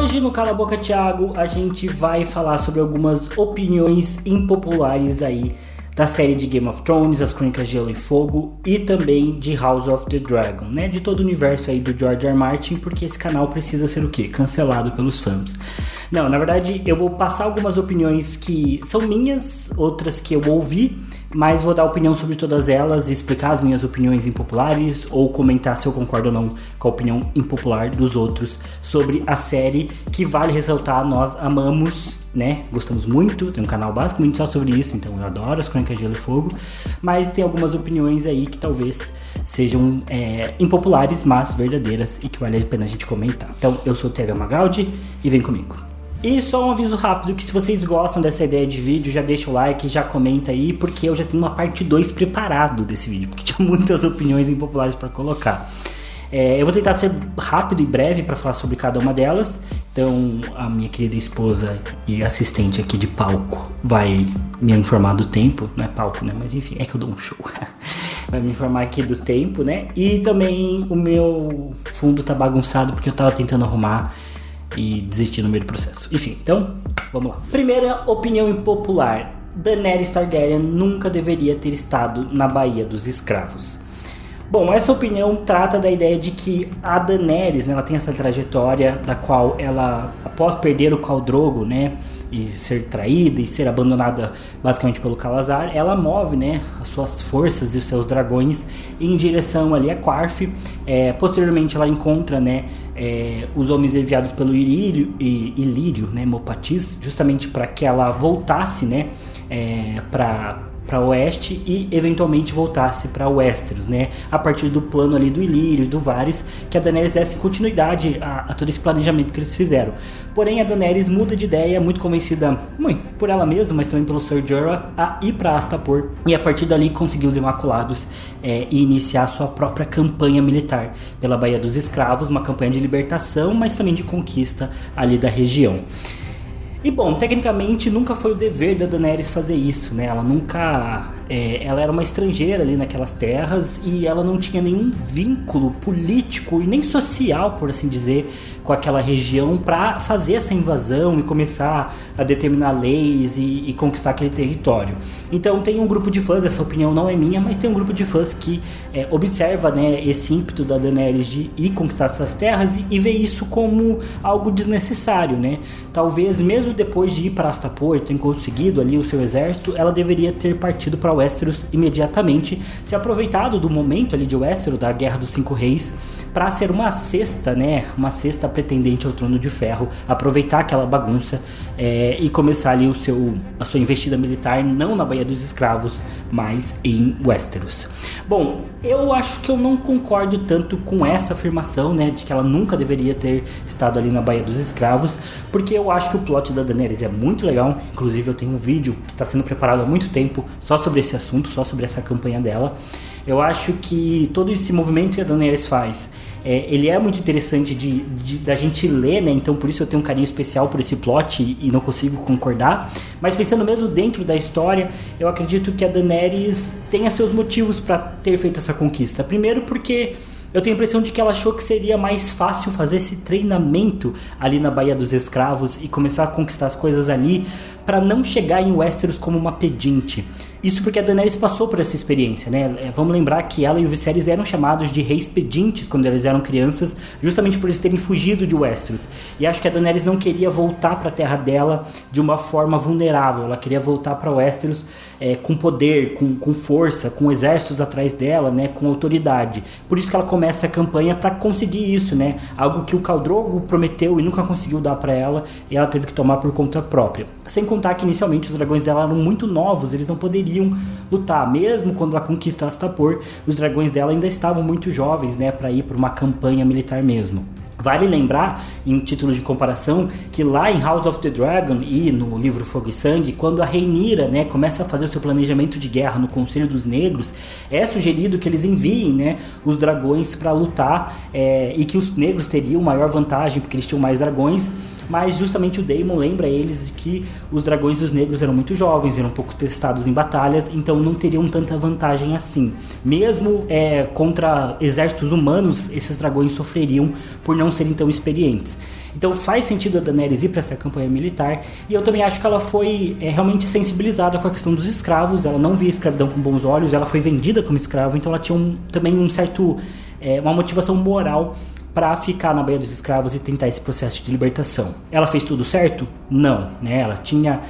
Hoje no Cala a Boca Thiago a gente vai falar sobre algumas opiniões impopulares aí da série de Game of Thrones, As Crônicas de Gelo e Fogo e também de House of the Dragon, né? De todo o universo aí do George R. R. Martin, porque esse canal precisa ser o quê? Cancelado pelos fãs. Não, na verdade eu vou passar algumas opiniões que são minhas, outras que eu ouvi, mas vou dar opinião sobre todas elas, explicar as minhas opiniões impopulares ou comentar se eu concordo ou não com a opinião impopular dos outros sobre a série, que vale ressaltar, nós amamos, né? Gostamos muito, tem um canal basicamente só sobre isso, então eu adoro As Crônicas de Gelo e Fogo, mas tem algumas opiniões aí que talvez sejam impopulares, mas verdadeiras e que vale a pena a gente comentar. Então eu sou o TH Magaldi e vem comigo. E só um aviso rápido, que se vocês gostam dessa ideia de vídeo, já deixa o like, já comenta aí, porque eu já tenho uma parte 2 preparado desse vídeo, porque tinha muitas opiniões impopulares para colocar. Eu vou tentar ser rápido e breve para falar sobre cada uma delas. Então a minha querida esposa e assistente aqui de palco vai me informar do tempo. Não é palco, né? Mas enfim, é que eu dou um show. Vai me informar aqui do tempo, né? E também o meu fundo tá bagunçado porque eu tava tentando arrumar e desisti no meio do processo. Enfim, então vamos lá. Primeira opinião impopular: Daenerys Targaryen nunca deveria ter estado na Baía dos Escravos. Bom, essa opinião trata da ideia de que a Daenerys, né, ela tem essa trajetória da qual ela, após perder o Khal Drogo, né, e ser traída e ser abandonada basicamente pelo Salazar, ela move, né, as suas forças e os seus dragões em direção ali a Qarth. Posteriormente ela encontra, né, os homens enviados pelo Ilírio, né, Mopatis, justamente para que ela voltasse, né, para oeste e eventualmente voltasse para Westeros, né? A partir do plano ali do Ilírio e do Varys, que a Daenerys desse continuidade a todo esse planejamento que eles fizeram. Porém, a Daenerys muda de ideia, muito convencida por ela mesma, mas também pelo Ser Jorah, a ir para Astapor, e a partir dali conseguiu os Imaculados e iniciar sua própria campanha militar pela Baía dos Escravos, uma campanha de libertação, mas também de conquista ali da região. E bom, tecnicamente nunca foi o dever da Daenerys fazer isso, né? Ela nunca... ela era uma estrangeira ali naquelas terras e ela não tinha nenhum vínculo político e nem social, por assim dizer, com aquela região para fazer essa invasão e começar a determinar leis e conquistar aquele território. Então tem um grupo de fãs, essa opinião não é minha, mas tem um grupo de fãs que observa, né, esse ímpeto da Daenerys de ir conquistar essas terras e vê isso como algo desnecessário, né? Talvez mesmo depois de ir para Astapor, ter conseguido ali o seu exército, ela deveria ter partido para Westeros imediatamente, se aproveitado do momento ali de Westeros, da Guerra dos Cinco Reis, para ser uma sexta, né, uma sexta pretendente ao Trono de Ferro, aproveitar aquela bagunça e começar ali a sua investida militar, não na Baía dos Escravos, mas em Westeros. Bom, eu acho que eu não concordo tanto com essa afirmação, né, de que ela nunca deveria ter estado ali na Baía dos Escravos, porque eu acho que o plot da Daenerys é muito legal. Inclusive eu tenho um vídeo que está sendo preparado há muito tempo só sobre esse assunto, só sobre essa campanha dela. Eu acho que todo esse movimento que a Daenerys faz, ele é muito interessante da gente ler, né? Então por isso eu tenho um carinho especial por esse plot e não consigo concordar. Mas pensando mesmo dentro da história, eu acredito que a Daenerys tenha seus motivos para ter feito essa conquista. Primeiro porque eu tenho a impressão de que ela achou que seria mais fácil fazer esse treinamento ali na Baía dos Escravos e começar a conquistar as coisas ali, para não chegar em Westeros como uma pedinte. Isso porque a Daenerys passou por essa experiência, né? Vamos lembrar que ela e o Viserys eram chamados de reis pedintes quando eles eram crianças, justamente por eles terem fugido de Westeros. E acho que a Daenerys não queria voltar para a terra dela de uma forma vulnerável. Ela queria voltar para Westeros com poder, com força, com exércitos atrás dela, né? Com autoridade. Por isso que ela começa a campanha para conseguir isso, né? Algo que o Khal Drogo prometeu e nunca conseguiu dar para ela, e ela teve que tomar por conta própria. Sem contar que inicialmente os dragões dela eram muito novos, eles não poderiam lutar. Mesmo quando ela conquista Astapor, os dragões dela ainda estavam muito jovens, né, para ir para uma campanha militar mesmo. Vale lembrar, em título de comparação, que lá em House of the Dragon e no livro Fogo e Sangue, quando a Rhaenyra, né, começa a fazer o seu planejamento de guerra no Conselho dos Negros, é sugerido que eles enviem, né, os dragões para lutar e que os negros teriam maior vantagem porque eles tinham mais dragões, mas justamente o Daemon lembra eles de que os dragões dos negros eram muito jovens, eram pouco testados em batalhas, então não teriam tanta vantagem assim. Mesmo contra exércitos humanos, esses dragões sofreriam por não não serem tão experientes. Então faz sentido a Daenerys ir para essa campanha militar, e eu também acho que ela foi realmente sensibilizada com a questão dos escravos. Ela não via a escravidão com bons olhos, ela foi vendida como escravo, então ela tinha também um certo, uma motivação moral para ficar na Baía dos Escravos e tentar esse processo de libertação. Ela fez tudo certo? Não, né? Ela tinha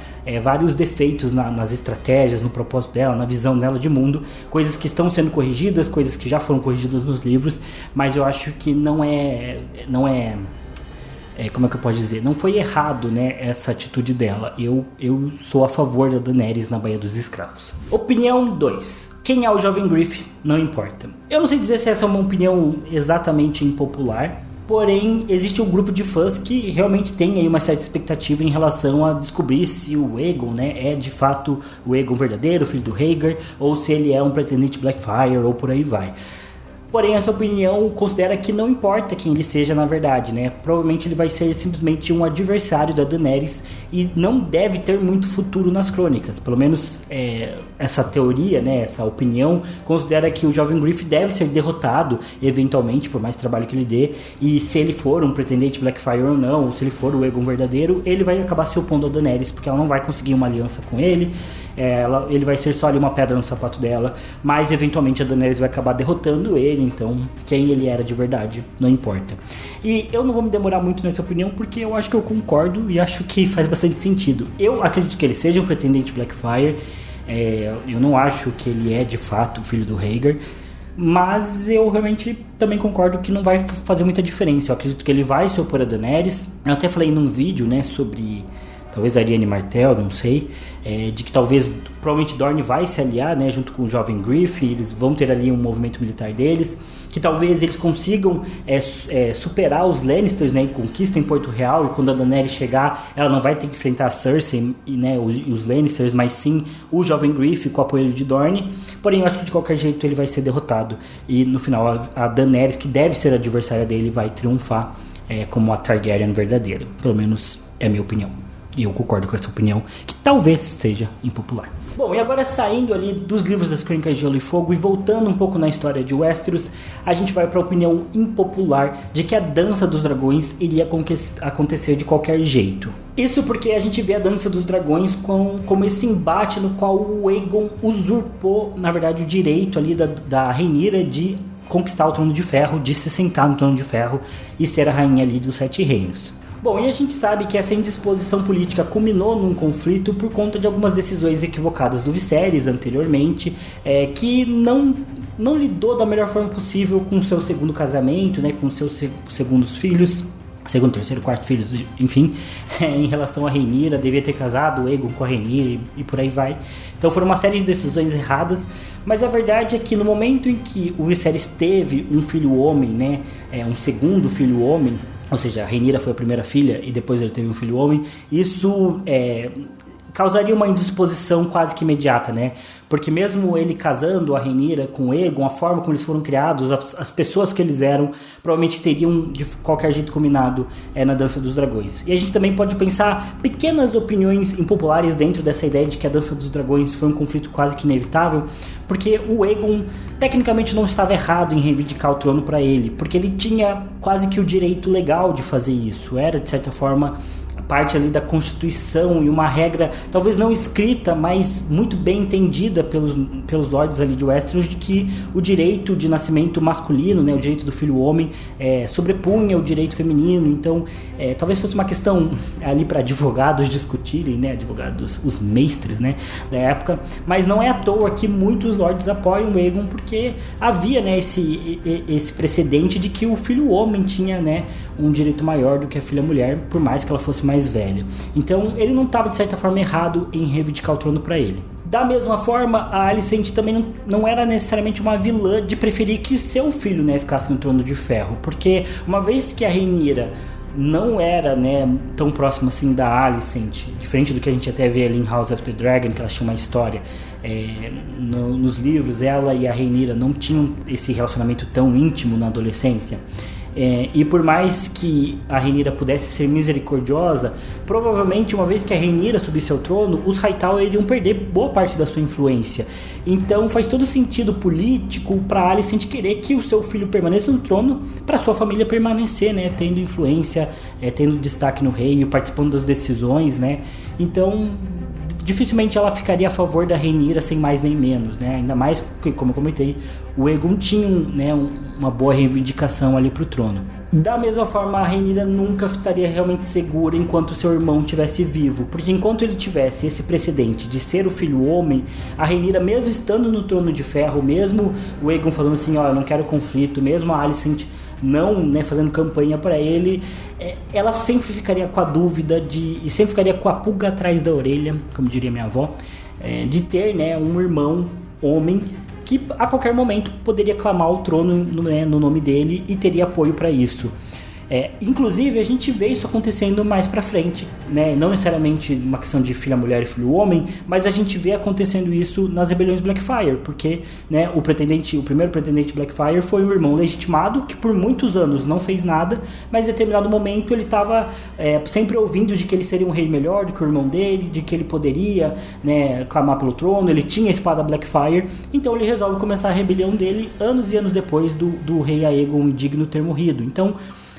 vários defeitos nas estratégias, no propósito dela, na visão dela de mundo, coisas que estão sendo corrigidas, coisas que já foram corrigidas nos livros, mas eu acho que não é como é que eu posso dizer? Não foi errado, né, essa atitude dela. Eu sou a favor da Daenerys na Baía dos Escravos. Opinião 2. Quem é o jovem Griff? Não importa. Eu não sei dizer se essa é uma opinião exatamente impopular, porém existe um grupo de fãs que realmente tem aí uma certa expectativa em relação a descobrir se o Aegon, né, é de fato o Aegon verdadeiro, filho do Rhaegar, ou se ele é um pretendente Blackfyre, ou por aí vai. Porém, essa opinião considera que não importa quem ele seja na verdade, né? Provavelmente ele vai ser simplesmente um adversário da Daenerys e não deve ter muito futuro nas crônicas. Pelo menos essa teoria, né, essa opinião, considera que o jovem Griff deve ser derrotado eventualmente, por mais trabalho que ele dê. E se ele for um pretendente Blackfyre ou não, ou se ele for o Aegon verdadeiro, ele vai acabar se opondo a Daenerys, porque ela não vai conseguir uma aliança com ele. Ele vai ser só ali uma pedra no sapato dela, mas eventualmente a Daenerys vai acabar derrotando ele, então quem ele era de verdade não importa. E eu não vou me demorar muito nessa opinião, porque eu acho que eu concordo e acho que faz bastante sentido. Eu acredito que ele seja um pretendente Blackfyre, eu não acho que ele é de fato o filho do Rhaegar, mas eu realmente também concordo que não vai fazer muita diferença. Eu acredito que ele vai se opor a Daenerys. Eu até falei num vídeo, né, sobre talvez Arianne Martell, não sei, de que provavelmente Dorne vai se aliar, né, junto com o jovem Griff, eles vão ter ali um movimento militar deles, que talvez eles consigam superar os Lannisters, né, e conquistem Porto Real, e quando a Daenerys chegar, ela não vai ter que enfrentar a Cersei e os Lannisters, mas sim o jovem Griff com o apoio de Dorne. Porém, eu acho que de qualquer jeito ele vai ser derrotado, e no final a Daenerys, que deve ser a adversária dele, vai triunfar como a Targaryen verdadeira. Pelo menos é a minha opinião. E eu concordo com essa opinião, que talvez seja impopular. Bom, e agora saindo ali dos livros das Crônicas de Gelo e Fogo e voltando um pouco na história de Westeros, a gente vai para a opinião impopular de que a Dança dos Dragões iria acontecer de qualquer jeito. Isso porque a gente vê a Dança dos Dragões como esse embate no qual o Aegon usurpou, na verdade, o direito ali da Rhaenyra de conquistar o Trono de Ferro, de se sentar no Trono de Ferro e ser a rainha ali dos 7 reinos. Bom, e a gente sabe que essa indisposição política culminou num conflito por conta de algumas decisões equivocadas do Viserys anteriormente, que não lidou da melhor forma possível com o seu segundo casamento, né, com seus segundos filhos, segundo, terceiro, quarto filhos, enfim, em relação a Rhaenyra, devia ter casado o Aegon com a Rhaenyra e por aí vai. Então foram uma série de decisões erradas, mas a verdade é que no momento em que o Viserys teve um filho homem, né, um segundo filho homem, ou seja, a Rhaenyra foi a primeira filha e depois ele teve um filho homem, isso causaria uma indisposição quase que imediata, né? Porque mesmo ele casando a Rhaenyra com o Aegon, a forma como eles foram criados, as pessoas que eles eram, provavelmente teriam de qualquer jeito combinado na Dança dos Dragões. E a gente também pode pensar pequenas opiniões impopulares dentro dessa ideia de que a Dança dos Dragões foi um conflito quase que inevitável, porque o Aegon tecnicamente não estava errado em reivindicar o trono para ele, porque ele tinha quase que o direito legal de fazer isso, era de certa forma parte ali da Constituição e uma regra, talvez não escrita, mas muito bem entendida pelos lords ali de Westeros, de que o direito de nascimento masculino, né, o direito do filho homem, sobrepunha o direito feminino. Então, talvez fosse uma questão ali para advogados discutirem, né, advogados, os mestres, né, da época, mas não é à toa que muitos lords apoiam o Aegon, porque havia, né, esse precedente de que o filho homem tinha, né, um direito maior do que a filha mulher, por mais que ela fosse mais velha. Então ele não estava de certa forma errado em reivindicar o trono para ele. Da mesma forma, a Alicent também não era necessariamente uma vilã de preferir que seu filho, né, ficasse no Trono de Ferro, porque uma vez que a Rhaenyra não era, né, tão próxima assim da Alicent, diferente do que a gente até vê ali em House of the Dragon, que elas tinham uma história, nos livros ela e a Rhaenyra não tinham esse relacionamento tão íntimo na adolescência. E por mais que a Rhaenyra pudesse ser misericordiosa, provavelmente uma vez que a Rhaenyra subisse ao trono, os Hightower iriam perder boa parte da sua influência. Então faz todo sentido político para Alicent querer que o seu filho permaneça no trono, para sua família permanecer, né, tendo influência, tendo destaque no reino, participando das decisões, né. Então dificilmente ela ficaria a favor da Rhaenyra sem mais nem menos, né? Ainda mais que, como eu comentei, o Aegon tinha uma boa reivindicação ali pro trono. Da mesma forma, a Rhaenyra nunca estaria realmente segura enquanto seu irmão estivesse vivo, porque enquanto ele tivesse esse precedente de ser o filho homem, a Rhaenyra, mesmo estando no trono de ferro, mesmo o Aegon falando assim, ó, eu não quero conflito, mesmo a Alicent não, né, fazendo campanha para ele, ela sempre ficaria com a dúvida e sempre ficaria com a pulga atrás da orelha, como diria minha avó, de ter, né, um irmão homem que a qualquer momento poderia clamar o trono, né, no nome dele e teria apoio para isso. Inclusive a gente vê isso acontecendo mais pra frente, né? Não necessariamente uma questão de filha mulher e filho homem, mas a gente vê acontecendo isso nas rebeliões Blackfyre, porque, né, o primeiro pretendente Blackfyre foi um irmão legitimado que por muitos anos não fez nada, mas em determinado momento ele estava sempre ouvindo de que ele seria um rei melhor do que o irmão dele, de que ele poderia, né, clamar pelo trono, ele tinha a espada Blackfyre, então ele resolve começar a rebelião dele anos e anos depois do rei Aegon Indigno ter morrido. Então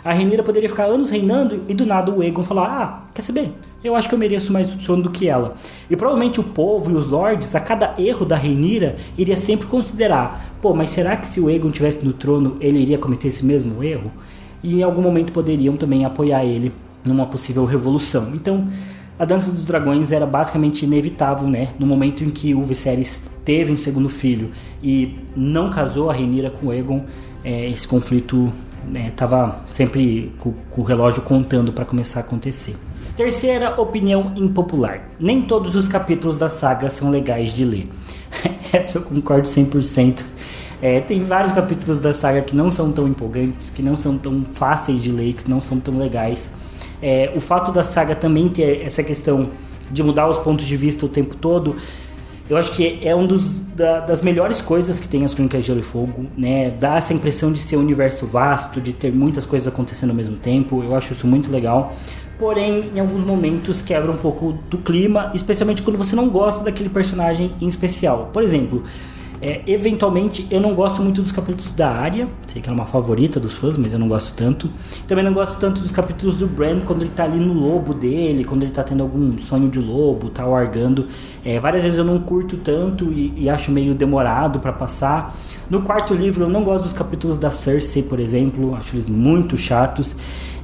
a Rhaenyra poderia ficar anos reinando e do nada o Aegon falar, quer saber? Eu acho que eu mereço mais o trono do que ela. E provavelmente o povo e os lords, a cada erro da Rhaenyra, iria sempre considerar, mas será que se o Aegon estivesse no trono, ele iria cometer esse mesmo erro? E em algum momento poderiam também apoiar ele numa possível revolução. Então, a Dança dos Dragões era basicamente inevitável, né? No momento em que o Viserys teve um segundo filho e não casou a Rhaenyra com o Aegon, esse conflito estava sempre com o relógio contando para começar a acontecer. Terceira opinião impopular. Nem todos os capítulos da saga são legais de ler. Essa eu concordo 100%. Tem vários capítulos da saga que não são tão empolgantes, que não são tão fáceis de ler, que não são tão legais. O fato da saga também ter essa questão de mudar os pontos de vista o tempo todo, eu acho que é das melhores coisas que tem as Crônicas de Gelo e Fogo, né? Dá essa impressão de ser um universo vasto, de ter muitas coisas acontecendo ao mesmo tempo. Eu acho isso muito legal. Porém, em alguns momentos quebra um pouco do clima, especialmente quando você não gosta daquele personagem em especial. Por exemplo, eventualmente eu não gosto muito dos capítulos da Arya, sei que ela é uma favorita dos fãs, mas eu não gosto tanto. Também não gosto tanto dos capítulos do Bran, quando ele tá ali no lobo dele, quando ele tá tendo algum sonho de lobo, tá largando. Várias vezes eu não curto tanto e acho meio demorado pra passar. No quarto livro eu não gosto dos capítulos da Cersei, por exemplo, acho eles muito chatos.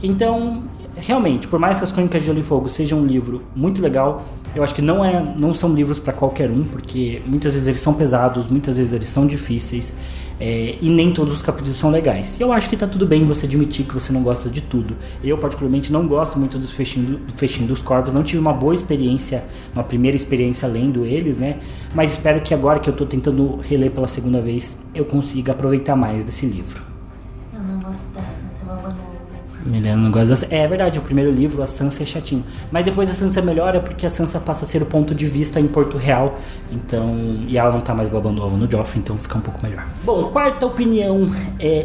Então, realmente, por mais que as Crônicas de Gelo e Fogo sejam um livro muito legal, eu acho que não são livros para qualquer um, porque muitas vezes eles são pesados, muitas vezes eles são difíceis, e nem todos os capítulos são legais. E eu acho que tá tudo bem você admitir que você não gosta de tudo. Eu, particularmente, não gosto muito do Festim dos Corvos, não tive uma boa experiência, uma primeira experiência lendo eles, né? Mas espero que agora que eu tô tentando reler pela segunda vez, eu consiga aproveitar mais desse livro. Eu não gosto da Sansa, eu abandono. Milena não gosta da Sansa. É verdade, o primeiro livro, a Sansa é chatinho. Mas depois a Sansa melhora porque a Sansa passa a ser o ponto de vista em Porto Real. Então, e ela não tá mais babando ovo no Joffrey, então fica um pouco melhor. Bom, quarta opinião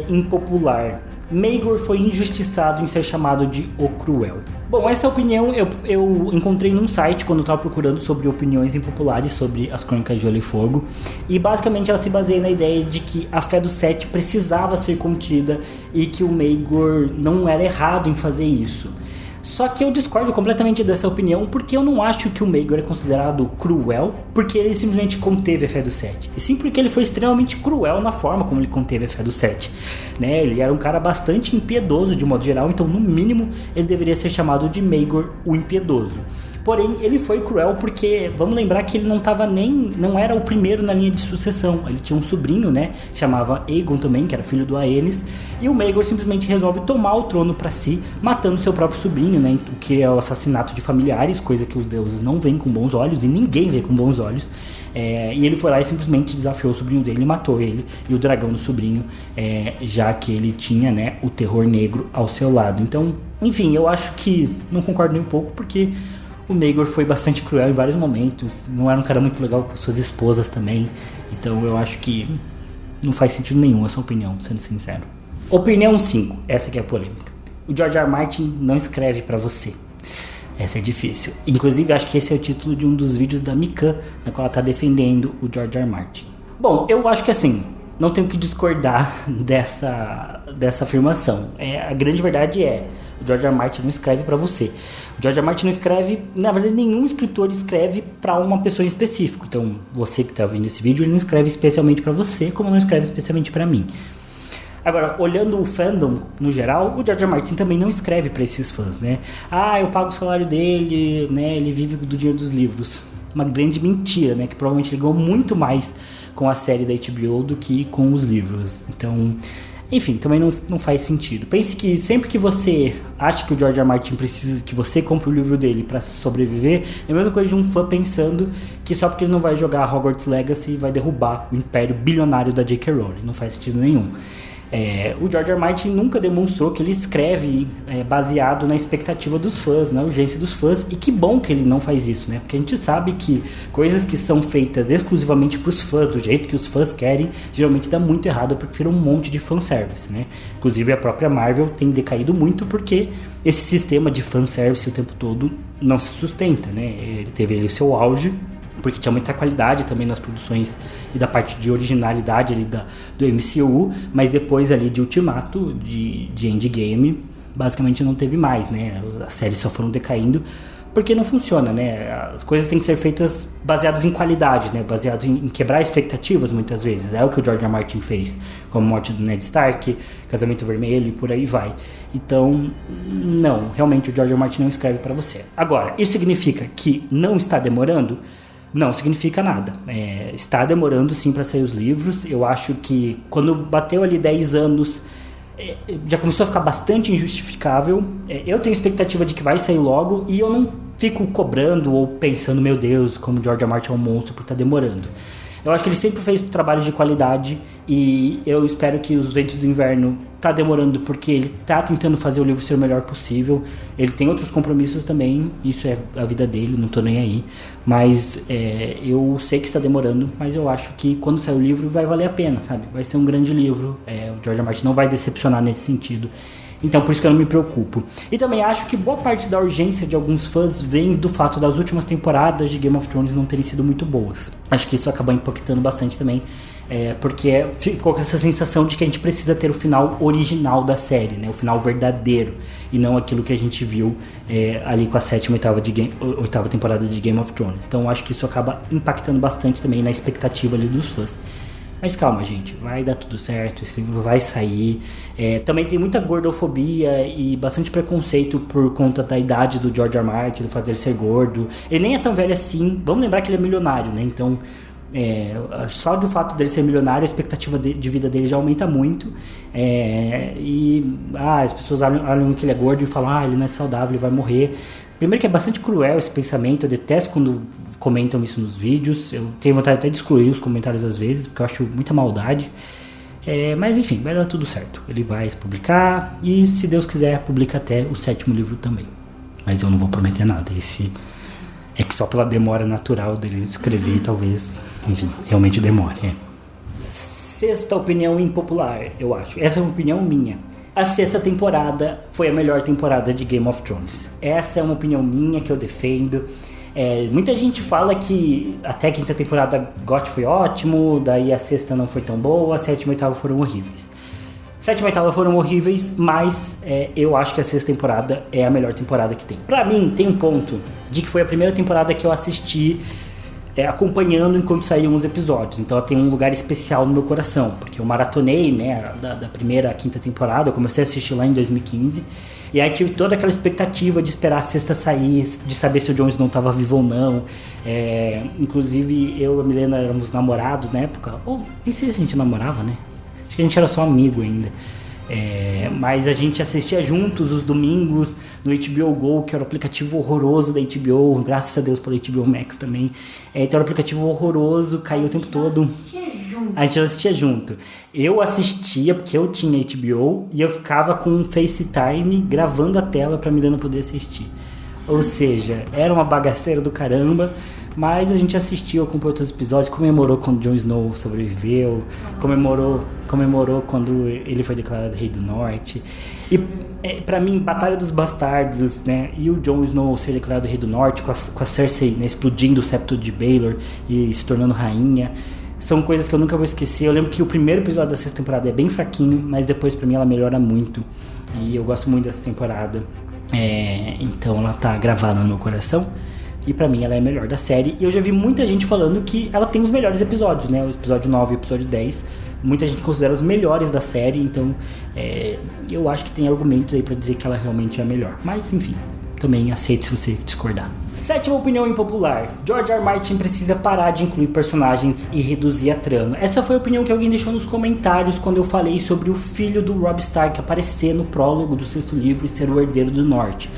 impopular. Maegor foi injustiçado em ser chamado de O Cruel. Bom, essa opinião eu encontrei num site quando eu estava procurando sobre opiniões impopulares sobre as Crônicas de Gelo e Fogo. E basicamente ela se baseia na ideia de que a fé do Sete precisava ser contida e que o Maegor não era errado em fazer isso. Só que eu discordo completamente dessa opinião, porque eu não acho que o Maegor é considerado cruel porque ele simplesmente conteve a fé do Sete, e sim porque ele foi extremamente cruel na forma como ele conteve a fé do Sete, né? Ele era um cara bastante impiedoso de modo geral, então no mínimo ele deveria ser chamado de Maegor o Impiedoso. Porém, ele foi cruel porque, vamos lembrar que ele não era o primeiro na linha de sucessão. Ele tinha um sobrinho, né, que chamava Aegon também, que era filho do Aenys, e o Maegor simplesmente resolve tomar o trono para si, matando seu próprio sobrinho, né, o que é o assassinato de familiares, coisa que os deuses não veem com bons olhos, e ninguém vê com bons olhos. E ele foi lá e simplesmente desafiou o sobrinho dele e matou ele e o dragão do sobrinho, já que ele tinha, né, o terror negro ao seu lado. Então, enfim, eu acho que não concordo nem um pouco, porque o Maegor foi bastante cruel em vários momentos, não era um cara muito legal com suas esposas também, então eu acho que não faz sentido nenhum essa opinião, sendo sincero. Opinião 5, essa que é a polêmica. O George R. R. Martin não escreve pra você. Essa é difícil. Inclusive, acho que esse é o título de um dos vídeos da Mikan, na qual ela tá defendendo o George R. R. Martin. Bom, eu acho que assim, não tenho que discordar dessa afirmação. A grande verdade o George R. R. Martin não escreve pra você. O George R. R. Martin não escreve, na verdade, nenhum escritor escreve pra uma pessoa em específico. Então, você que tá vendo esse vídeo, ele não escreve especialmente pra você, como não escreve especialmente pra mim. Agora, olhando o fandom no geral, o George R. R. Martin também não escreve pra esses fãs, né? Eu pago o salário dele, né? Ele vive do dinheiro dos livros. Uma grande mentira, né? Que provavelmente ele ganhou muito mais com a série da HBO do que com os livros. Então, enfim, também não faz sentido. Pense que sempre que você acha que o George R. R. Martin precisa que você compre o livro dele pra sobreviver, é a mesma coisa de um fã pensando que só porque ele não vai jogar Hogwarts Legacy vai derrubar o império bilionário da J.K. Rowling. Não faz sentido nenhum. O George R. R. Martin nunca demonstrou que ele escreve baseado na expectativa dos fãs, na urgência dos fãs, e que bom que ele não faz isso, né? Porque a gente sabe que coisas que são feitas exclusivamente pros fãs, do jeito que os fãs querem, geralmente dá muito errado porque vira um monte de fanservice, né? Inclusive a própria Marvel tem decaído muito porque esse sistema de fanservice o tempo todo não se sustenta, né? Ele teve ali o seu auge, porque tinha muita qualidade também nas produções e da parte de originalidade ali do MCU, mas depois ali de Ultimato, de Endgame, basicamente não teve mais, né? As séries só foram decaindo porque não funciona, né? As coisas têm que ser feitas baseadas em qualidade, né? Baseado em quebrar expectativas muitas vezes. É o que o George R. R. Martin fez com a morte do Ned Stark, Casamento Vermelho e por aí vai. Então, não, realmente o George R. R. Martin não escreve pra você. Agora, isso significa que não está demorando? Não significa nada. Está demorando sim para sair os livros. Eu acho que quando bateu ali 10 anos, já começou a ficar bastante injustificável. Eu tenho expectativa de que vai sair logo e eu não fico cobrando ou pensando, meu Deus, como George R. R. Martin é um monstro por estar demorando. Eu acho que ele sempre fez trabalho de qualidade e eu espero que Os Ventos do Inverno tá demorando porque ele tá tentando fazer o livro ser o melhor possível. Ele tem outros compromissos também, isso é a vida dele, não tô nem aí. Mas eu sei que está demorando, mas eu acho que quando sair o livro vai valer a pena, sabe? Vai ser um grande livro, o George R. R. Martin não vai decepcionar nesse sentido. Então por isso que eu não me preocupo. E também acho que boa parte da urgência de alguns fãs vem do fato das últimas temporadas de Game of Thrones não terem sido muito boas. Acho que isso acaba impactando bastante também, porque ficou com essa sensação de que a gente precisa ter o final original da série, né? O final verdadeiro, e não aquilo que a gente viu ali com a 7ª e 8ª temporada de Game of Thrones. Então acho que isso acaba impactando bastante também na expectativa ali dos fãs. Mas calma, gente, vai dar tudo certo, esse livro vai sair. Também tem muita gordofobia e bastante preconceito por conta da idade do George R. R. Martin, do fato dele ser gordo. Ele nem é tão velho assim, vamos lembrar que ele é milionário, né? Então, só do fato dele ser milionário, a expectativa de vida dele já aumenta muito. As pessoas olham que ele é gordo e falam, ele não é saudável, ele vai morrer. Primeiro que é bastante cruel esse pensamento, eu detesto quando comentam isso nos vídeos, eu tenho vontade até de excluir os comentários às vezes, porque eu acho muita maldade, mas enfim, vai dar tudo certo, ele vai publicar e se Deus quiser publica até o 7º livro também, mas eu não vou prometer nada, esse é que só pela demora natural dele escrever, talvez, enfim, realmente demore. Sexta opinião impopular, eu acho, essa é uma opinião minha. A 6ª temporada foi a melhor temporada de Game of Thrones. Essa é uma opinião minha que eu defendo. Muita gente fala que até a 5ª temporada GOT foi ótimo, daí a 6ª não foi tão boa, a 7ª e 8ª foram horríveis. 7ª e 8ª foram horríveis, mas eu acho que a 6ª temporada é a melhor temporada que tem. Pra mim, tem um ponto de que foi a primeira temporada que eu assisti acompanhando enquanto saíam os episódios, então ela tem um lugar especial no meu coração, porque eu maratonei, né, da primeira à 5ª temporada, eu comecei a assistir lá em 2015, e aí tive toda aquela expectativa de esperar a 6ª sair, de saber se o Jon Snow estava vivo ou não, inclusive eu e a Milena éramos namorados na época, ou nem sei se a gente namorava, né, acho que a gente era só amigo ainda. Mas a gente assistia juntos os domingos no HBO Go, que era um aplicativo horroroso da HBO, graças a Deus pelo HBO Max também. Então era um aplicativo horroroso, caiu o tempo todo. A gente assistia junto. Eu assistia porque eu tinha HBO e eu ficava com um FaceTime gravando a tela pra Milena poder assistir. Ou seja, era uma bagaceira do caramba, mas a gente assistiu, acompanhou todos os episódios, comemorou quando Jon Snow sobreviveu, comemorou quando ele foi declarado Rei do Norte. E pra mim, Batalha dos Bastardos, né, e o Jon Snow ser declarado Rei do Norte, com a Cersei, né, explodindo o septo de Baelor e se tornando rainha, são coisas que eu nunca vou esquecer. Eu lembro que o primeiro episódio da sexta temporada é bem fraquinho, mas depois pra mim ela melhora muito. E eu gosto muito dessa temporada. Então ela tá gravada no meu coração. E pra mim ela é a melhor da série. E eu já vi muita gente falando que ela tem os melhores episódios, né? O episódio 9 e o episódio 10. Muita gente considera os melhores da série. Então eu acho que tem argumentos aí pra dizer que ela realmente é a melhor. Mas enfim, também aceito se você discordar. Sétima opinião impopular. George R. R. Martin precisa parar de incluir personagens e reduzir a trama. Essa foi a opinião que alguém deixou nos comentários quando eu falei sobre o filho do Robb Stark aparecer no prólogo do sexto livro e ser o herdeiro do norte.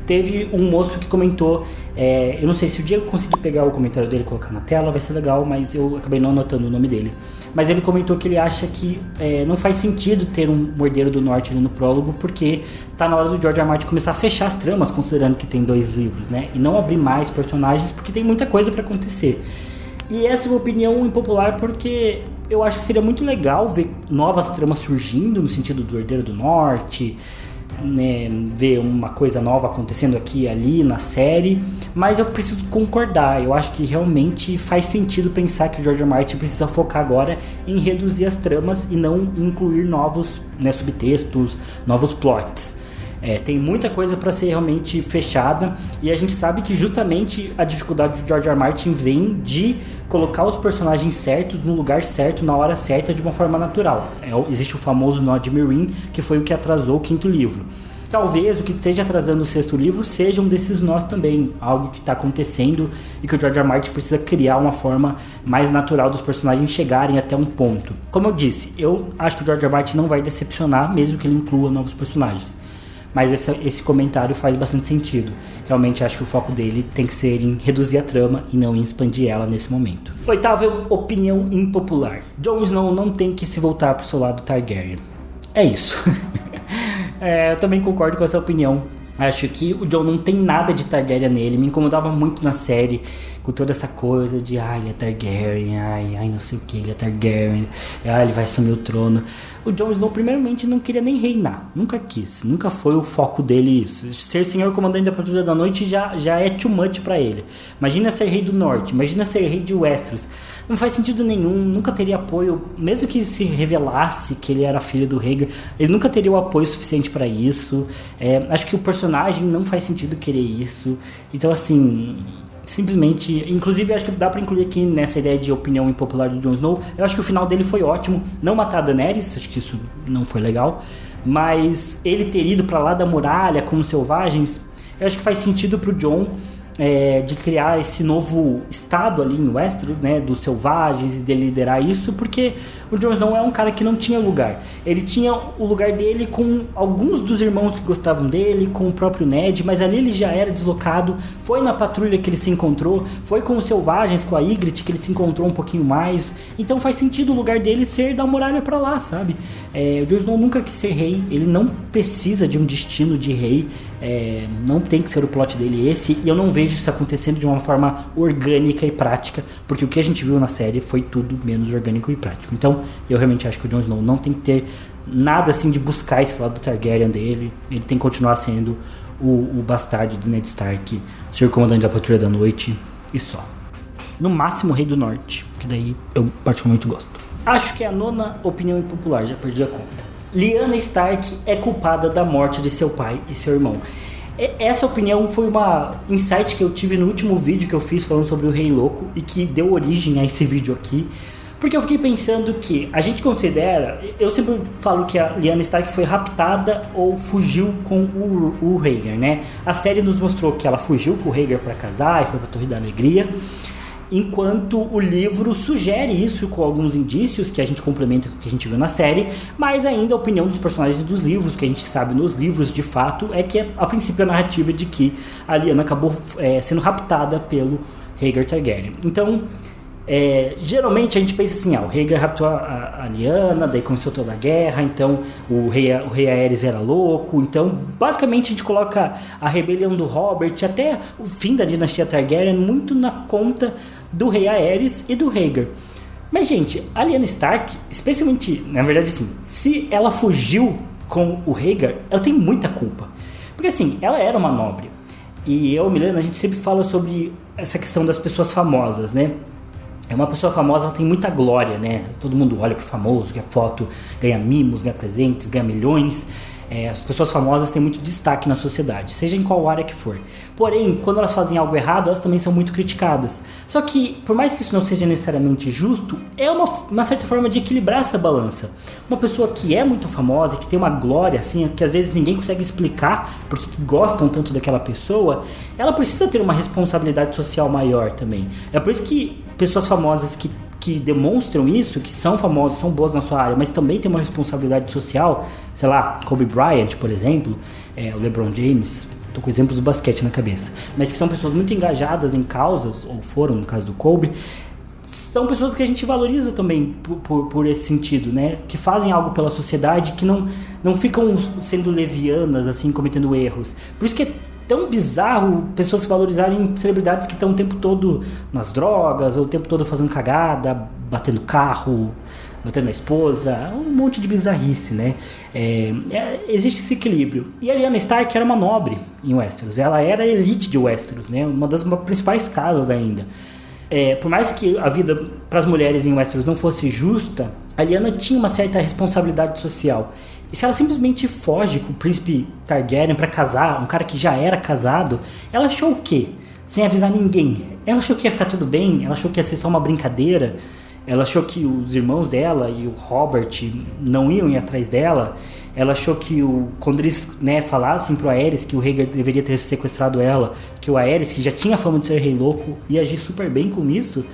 Teve um moço que comentou, eu não sei se o Diego conseguir pegar o comentário dele e colocar na tela, vai ser legal, mas eu acabei não anotando o nome dele. Mas ele comentou que ele acha que não faz sentido ter um herdeiro do norte ali no prólogo, porque tá na hora do George R. R. Martin começar a fechar as tramas, considerando que tem 2 livros, né? E não abrir mais personagens, porque tem muita coisa pra acontecer. E essa é uma opinião impopular, porque eu acho que seria muito legal ver novas tramas surgindo, no sentido do herdeiro do norte, né, ver uma coisa nova acontecendo aqui e ali na série, mas eu preciso concordar. Eu acho que realmente faz sentido pensar que o George R. R. Martin precisa focar agora em reduzir as tramas e não incluir novos, né, subtextos, novos plots. Tem muita coisa para ser realmente fechada, e a gente sabe que justamente a dificuldade do George R. R. Martin vem de colocar os personagens certos no lugar certo, na hora certa, de uma forma natural. Existe o famoso nó de Meereen, que foi o que atrasou o 5º livro. Talvez o que esteja atrasando o 6º livro seja um desses nós também, algo que está acontecendo e que o George R. R. Martin precisa criar uma forma mais natural dos personagens chegarem até um ponto. Como eu disse, eu acho que o George R. R. Martin não vai decepcionar, mesmo que ele inclua novos personagens. Mas esse comentário faz bastante sentido. Realmente acho que o foco dele tem que ser em reduzir a trama e não em expandir ela nesse momento. Oitava opinião impopular. Jon Snow não tem que se voltar pro seu lado Targaryen. É isso. Eu também concordo com essa opinião. Acho que o Jon não tem nada de Targaryen nele. Me incomodava muito na série, com toda essa coisa de ele é Targaryen, não sei o que, ele é Targaryen, ele vai assumir o trono. O Jon Snow primeiramente não queria nem reinar, nunca quis, nunca foi o foco dele isso. Ser senhor comandante da Patrulha da Noite já é too much pra ele. Imagina ser rei do norte, imagina ser rei de Westeros. Não faz sentido nenhum, nunca teria apoio, mesmo que se revelasse que ele era filho do Rhaegar, ele nunca teria o apoio suficiente pra isso. Acho que o personagem não faz sentido querer isso. Então assim, simplesmente, inclusive acho que dá pra incluir aqui nessa ideia de opinião impopular do Jon Snow, eu acho que o final dele foi ótimo. Não matar a Daenerys, acho que isso não foi legal, mas ele ter ido pra lá da muralha com os selvagens, eu acho que faz sentido pro Jon, de criar esse novo estado ali em Westeros, né, dos selvagens, e de liderar isso, porque o Jon Snow é um cara que não tinha lugar. Ele tinha o lugar dele com alguns dos irmãos que gostavam dele, com o próprio Ned, mas ali ele já era deslocado. Foi na patrulha que ele se encontrou, foi com os selvagens, com a Ygritte, que ele se encontrou um pouquinho mais. Então faz sentido o lugar dele ser da muralha pra lá, sabe? O Jon Snow nunca quis ser rei, ele não precisa de um destino de rei, não tem que ser o plot dele esse, e eu não vejo isso acontecendo de uma forma orgânica e prática, porque o que a gente viu na série foi tudo menos orgânico e prático. Então eu realmente acho que o Jon Snow não tem que ter nada assim de buscar esse lado do Targaryen dele. Ele tem que continuar sendo o bastardo do Ned Stark, o senhor comandante da Patrulha da Noite e só. No máximo Rei do Norte, que daí eu particularmente gosto. Acho que é a 9ª opinião impopular, já perdi a conta. Lyanna Stark é culpada da morte de seu pai e seu irmão. Essa opinião foi uma insight que eu tive no último vídeo que eu fiz falando sobre o Rei Louco e que deu origem a esse vídeo aqui, porque eu fiquei pensando que a gente considera, eu sempre falo que a Lyanna Stark foi raptada ou fugiu com o Rhaegar, né? A série nos mostrou que ela fugiu com o Rhaegar para casar e foi pra Torre da Alegria, enquanto o livro sugere isso com alguns indícios que a gente complementa com o que a gente viu na série, mas ainda a opinião dos personagens dos livros, que a gente sabe nos livros de fato, é que a princípio a narrativa de que a Lyanna acabou sendo raptada pelo Rhaegar Targaryen. Então Geralmente a gente pensa assim, o Rhaegar raptou a Lyanna, daí começou toda a guerra, então o rei Aerys era louco, então basicamente a gente coloca a rebelião do Robert até o fim da dinastia Targaryen muito na conta do rei Aerys e do Rhaegar. Mas gente, a Lyanna Stark, especialmente, na verdade assim, se ela fugiu com o Rhaegar, ela tem muita culpa, porque assim, ela era uma nobre, e eu e Milena, a gente sempre fala sobre essa questão das pessoas famosas, né? Uma pessoa famosa, ela tem muita glória, né? Todo mundo olha pro famoso, ganha foto, ganha mimos, ganha presentes, ganha milhões. As pessoas famosas têm muito destaque na sociedade, seja em qual área que for. Porém, quando elas fazem algo errado, elas também são muito criticadas. Só que, por mais que isso não seja necessariamente justo, é uma certa forma de equilibrar essa balança. Uma pessoa que é muito famosa, que tem uma glória, assim, que às vezes ninguém consegue explicar porque gostam tanto daquela pessoa, ela precisa ter uma responsabilidade social maior também. É por isso que pessoas famosas que demonstram isso, que são famosos, são boas na sua área, mas também tem uma responsabilidade social, sei lá, Kobe Bryant, por exemplo, o LeBron James, tô com exemplos do basquete na cabeça, mas que são pessoas muito engajadas em causas, ou foram no caso do Kobe, são pessoas que a gente valoriza também por esse sentido, né? Que fazem algo pela sociedade, que não ficam sendo levianas, assim, cometendo erros. Por isso que é tão bizarro pessoas valorizarem celebridades que estão o tempo todo nas drogas, ou o tempo todo fazendo cagada, batendo carro, batendo na esposa, um monte de bizarrice, né? Existe esse equilíbrio. E a Lyanna Stark era uma nobre em Westeros, ela era a elite de Westeros, né? Uma das principais casas ainda. Por mais que a vida para as mulheres em Westeros não fosse justa, a Lyanna tinha uma certa responsabilidade social. E se ela simplesmente foge com o príncipe Targaryen para casar, um cara que já era casado, ela achou o quê? Sem avisar ninguém. Ela achou que ia ficar tudo bem, ela achou que ia ser só uma brincadeira, ela achou que os irmãos dela e o Robert não iam ir atrás dela, ela achou que quando eles, né, falassem pro Aerys que o Rhaegar deveria ter sequestrado ela, que o Aerys, que já tinha fama de ser rei louco, ia agir super bem com isso,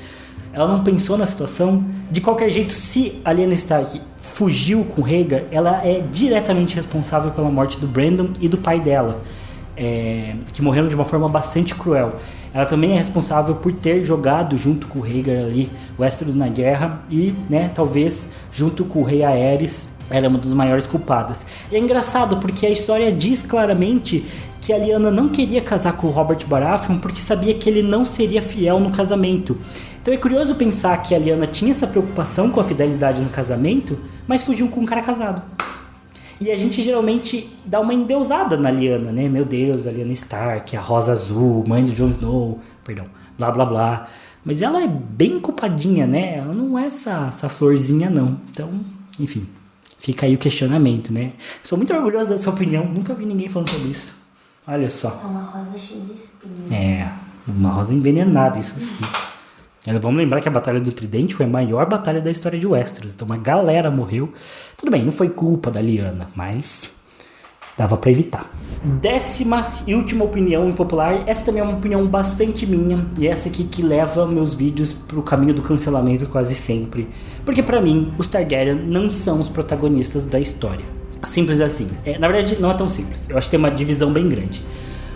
ela não pensou na situação. De qualquer jeito, se a Lyanna Stark fugiu com o Rhaegar, ela é diretamente responsável pela morte do Brandon e do pai dela, que morreram de uma forma bastante cruel. Ela também é responsável por ter jogado junto com o Rhaegar ali Westeros na guerra e, né, talvez junto com o rei Aerys, ela é uma das maiores culpadas. E é engraçado porque a história diz claramente que a Lyanna não queria casar com o Robert Baratheon porque sabia que ele não seria fiel no casamento. Então é curioso pensar que a Lyanna tinha essa preocupação com a fidelidade no casamento, mas fugiu com um cara casado. E a gente geralmente dá uma endeusada na Lyanna, né? Meu Deus, a Lyanna Stark, a Rosa Azul, mãe do Jon Snow, perdão, blá blá blá. Mas ela é bem culpadinha, né? Ela não é essa florzinha, não. Então, enfim, fica aí o questionamento, né? Sou muito orgulhoso da sua opinião, nunca vi ninguém falando sobre isso. Olha só. É uma rosa cheia de espinhos. Uma rosa envenenada, isso sim. Vamos lembrar que a Batalha do Tridente foi a maior batalha da história de Westeros. Então uma galera morreu. Tudo bem, não foi culpa da Lyanna, mas dava pra evitar. 10ª e última opinião impopular. Essa também é uma opinião bastante minha. E essa aqui que leva meus vídeos pro caminho do cancelamento quase sempre. Porque pra mim, os Targaryen não são os protagonistas da história. Simples assim. Na verdade, não é tão simples. Eu acho que tem uma divisão bem grande.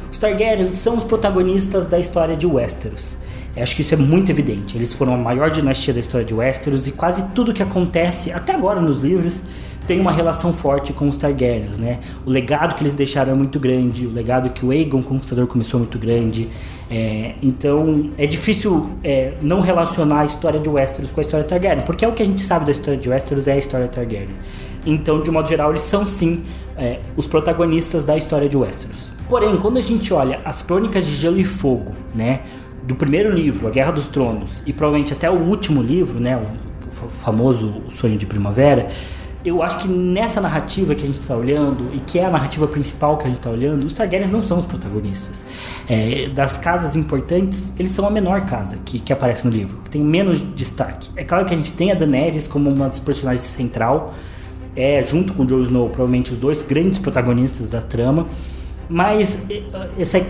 Os Targaryen são os protagonistas da história de Westeros. Eu acho que isso é muito evidente. Eles foram a maior dinastia da história de Westeros e quase tudo que acontece, até agora nos livros, tem uma relação forte com os Targaryens, né? O legado que eles deixaram é muito grande, o legado que o Aegon Conquistador começou é muito grande. Então é difícil não relacionar a história de Westeros com a história Targaryen, porque é o que a gente sabe da história de Westeros é a história Targaryen. Então, de modo geral, eles são sim os protagonistas da história de Westeros. Porém, quando a gente olha as Crônicas de Gelo e Fogo, né? Do primeiro livro, A Guerra dos Tronos, e provavelmente até o último livro, né, o famoso O Sonho de Primavera, eu acho que nessa narrativa que a gente está olhando, e que é a narrativa principal que a gente está olhando, os Targaryens não são os protagonistas. Das casas importantes, eles são a menor casa que aparece no livro, que tem menos destaque. É claro que a gente tem a Daenerys como uma das personagens central, junto com o Jon Snow, provavelmente os dois grandes protagonistas da trama, mas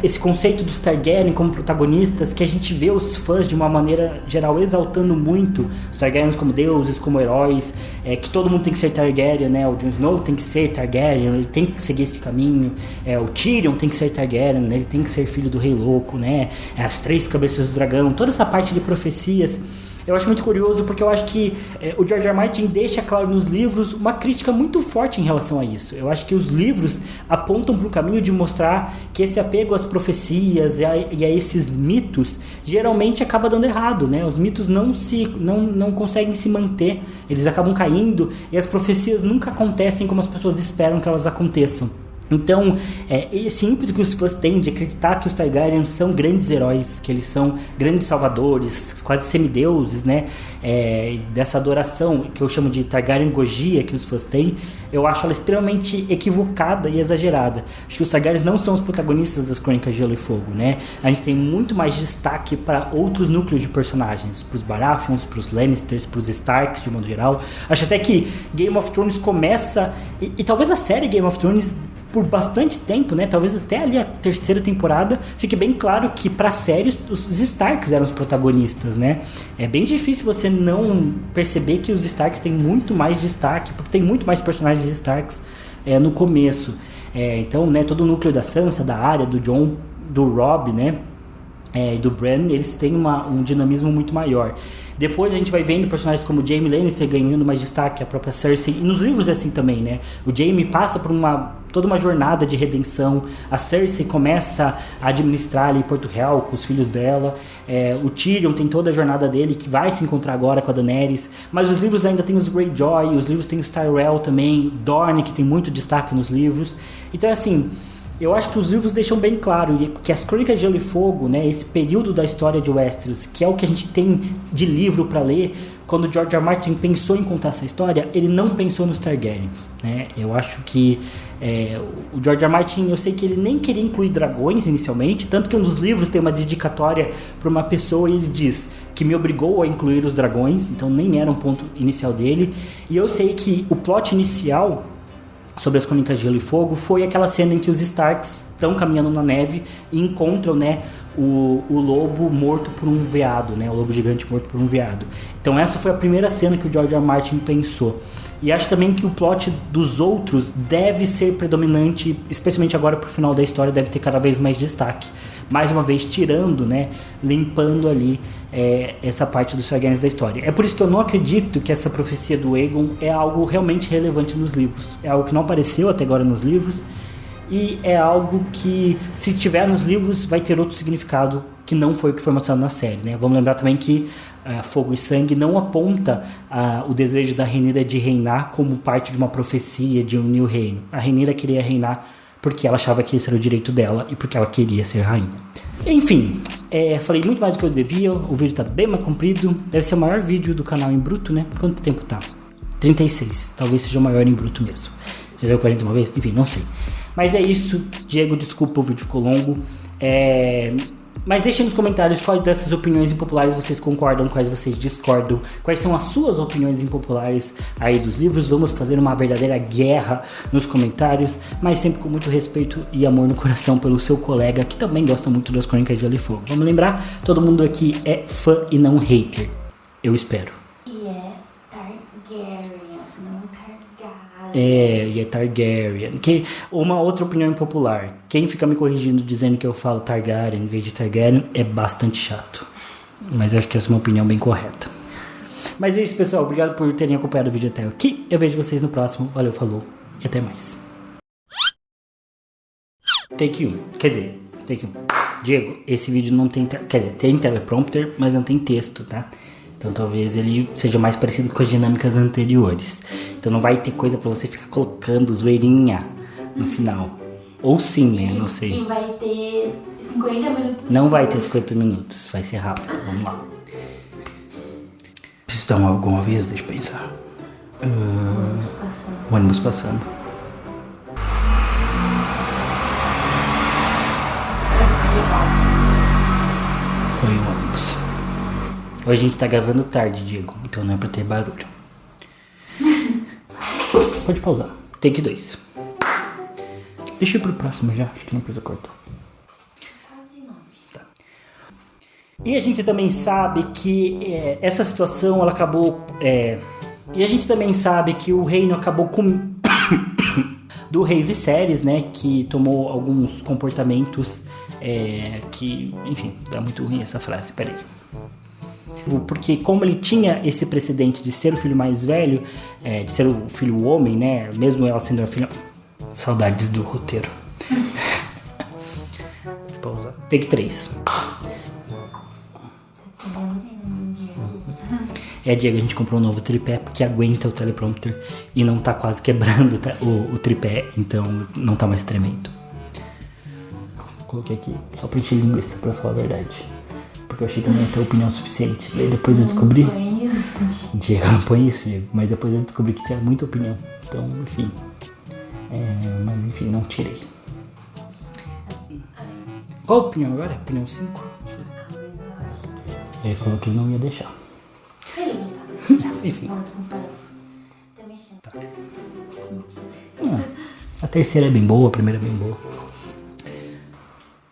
esse conceito dos Targaryen como protagonistas, que a gente vê os fãs de uma maneira geral exaltando muito os Targaryens como deuses, como heróis, que todo mundo tem que ser Targaryen, né? O Jon Snow tem que ser Targaryen, ele tem que seguir esse caminho, o Tyrion tem que ser Targaryen, né? Ele tem que ser filho do Rei Louco, né? As 3 cabeças do dragão, toda essa parte de profecias. Eu acho muito curioso porque eu acho que o George R. R. Martin deixa claro nos livros uma crítica muito forte em relação a isso. Eu acho que os livros apontam para um caminho de mostrar que esse apego às profecias e a esses mitos geralmente acaba dando errado, né? Os mitos não conseguem se manter, eles acabam caindo e as profecias nunca acontecem como as pessoas esperam que elas aconteçam. Então, esse ímpeto que os fãs têm de acreditar que os Targaryen são grandes heróis, que eles são grandes salvadores, quase semideuses, né? Dessa adoração que eu chamo de Targaryen-gogia que os fãs têm, eu acho ela extremamente equivocada e exagerada. Acho que os Targaryens não são os protagonistas das Crônicas de Gelo e Fogo, né? A gente tem muito mais destaque para outros núcleos de personagens, para os Baratheons, para os Lannisters, para os Starks, de modo geral. Acho até que Game of Thrones começa, e talvez a série Game of Thrones por bastante tempo, né? Talvez até ali a terceira temporada fique bem claro que pra série os Starks eram os protagonistas, né? É bem difícil você não perceber que os Starks têm muito mais destaque, porque tem muito mais personagens de Starks no começo. Então, né, todo o núcleo da Sansa, da Arya, do Jon, do Robb, né? E do Bran, eles têm um dinamismo muito maior. Depois a gente vai vendo personagens como o Jaime Lannister ganhando mais destaque, a própria Cersei, e nos livros é assim também, né? O Jaime passa por toda uma jornada de redenção, a Cersei começa a administrar ali Porto Real com os filhos dela, o Tyrion tem toda a jornada dele que vai se encontrar agora com a Daenerys, mas os livros ainda tem os Greyjoy, os livros tem os Tyrell também, Dorne, que tem muito destaque nos livros. Então assim, eu acho que os livros deixam bem claro que as Crônicas de Gelo e Fogo, né, esse período da história de Westeros, que é o que a gente tem de livro para ler, quando George R. R. Martin pensou em contar essa história, ele não pensou nos Targaryens, né? Eu acho que o George R. R. Martin, eu sei que ele nem queria incluir dragões inicialmente, tanto que um dos livros tem uma dedicatória para uma pessoa e ele diz que me obrigou a incluir os dragões, então nem era um ponto inicial dele. E eu sei que o plot inicial sobre as Crônicas de Gelo e Fogo foi aquela cena em que os Starks estão caminhando na neve e encontram, né, o lobo morto por um veado, né, o lobo gigante morto por um veado. Então essa foi a primeira cena que o George R. R. Martin pensou. E acho também que o plot dos outros deve ser predominante, especialmente agora pro final da história, deve ter cada vez mais destaque. Mais uma vez tirando, né, limpando ali essa parte dos Targaryens da história. É por isso que eu não acredito que essa profecia do Aegon é algo realmente relevante nos livros. É algo que não apareceu até agora nos livros e é algo que, se tiver nos livros, vai ter outro significado que não foi o que foi mostrado na série, né? Vamos lembrar também que Fogo e Sangue não aponta o desejo da Rhaenyra de reinar como parte de uma profecia de unir o reino. A Rhaenyra queria reinar porque ela achava que esse era o direito dela e porque ela queria ser rainha. Enfim, falei muito mais do que eu devia, o vídeo tá bem mais comprido, deve ser o maior vídeo do canal em bruto, né? Quanto tempo tá? 36, talvez seja o maior em bruto mesmo. Já deu 40 uma vez? Enfim, não sei. Mas é isso, Diego, desculpa, o vídeo ficou longo. Mas deixem nos comentários quais dessas opiniões impopulares vocês concordam, quais vocês discordam, quais são as suas opiniões impopulares aí dos livros. Vamos fazer uma verdadeira guerra nos comentários, mas sempre com muito respeito e amor no coração pelo seu colega que também gosta muito das Crônicas de Gelo e Fogo. Vamos lembrar, todo mundo aqui é fã e não hater, eu espero. E é Targaryen, não Targaryen. E é Targaryen. Uma outra opinião impopular. Quem fica me corrigindo dizendo que eu falo Targaryen em vez de Targaryen é bastante chato. Mas eu acho que essa é uma opinião bem correta. Mas é isso, pessoal. Obrigado por terem acompanhado o vídeo até aqui. Eu vejo vocês no próximo. Valeu, falou e até mais. Take 1. Quer dizer, take 1. Diego, esse vídeo não tem... Quer dizer, tem teleprompter, mas não tem texto, tá? Então talvez ele seja mais parecido com as dinâmicas anteriores. Então não vai ter coisa pra você ficar colocando zoeirinha no final. Ou sim, né? Eu não sei. E vai ter 50 minutos. Não vai ter 50 minutos. Vai ser rápido. Vamos lá. Preciso dar algum aviso? Deixa eu pensar. O ônibus passando. Foi o ônibus. Hoje a gente tá gravando tarde, Diego, então não é pra ter barulho. Pode pausar. Take 2. Deixa eu ir pro próximo já, acho que não precisa cortar. Tá. E a gente também sabe que essa situação, ela acabou... E a gente também sabe que o reino acabou com... do rei Viserys, né, que tomou alguns comportamentos que... Enfim, tá muito ruim essa frase, peraí. Porque como ele tinha esse precedente de ser o filho mais velho, de ser o filho homem, né? Mesmo ela sendo a filha... Saudades do roteiro. Deixa eu pausar. Take 3. Diego, a gente comprou um novo tripé que aguenta o teleprompter e não tá quase quebrando o tripé, então não tá mais tremendo. Coloquei aqui só pra encher linguiça, pra falar a verdade. Porque eu achei que eu não ia ter opinião suficiente. Daí depois eu descobri... Diego, não põe isso, Diego. Mas depois eu descobri que tinha muita opinião. Então, enfim. Mas enfim, não tirei. Qual a opinião agora? Opinião 5? Ele falou que ele não ia deixar. Enfim. Tá. A terceira é bem boa, a primeira é bem boa.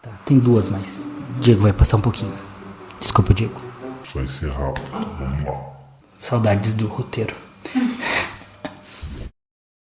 Tá, tem duas, mas Diego vai passar um pouquinho. Desculpa, Diego. Vai ser rápido, vamos lá. Saudades do roteiro.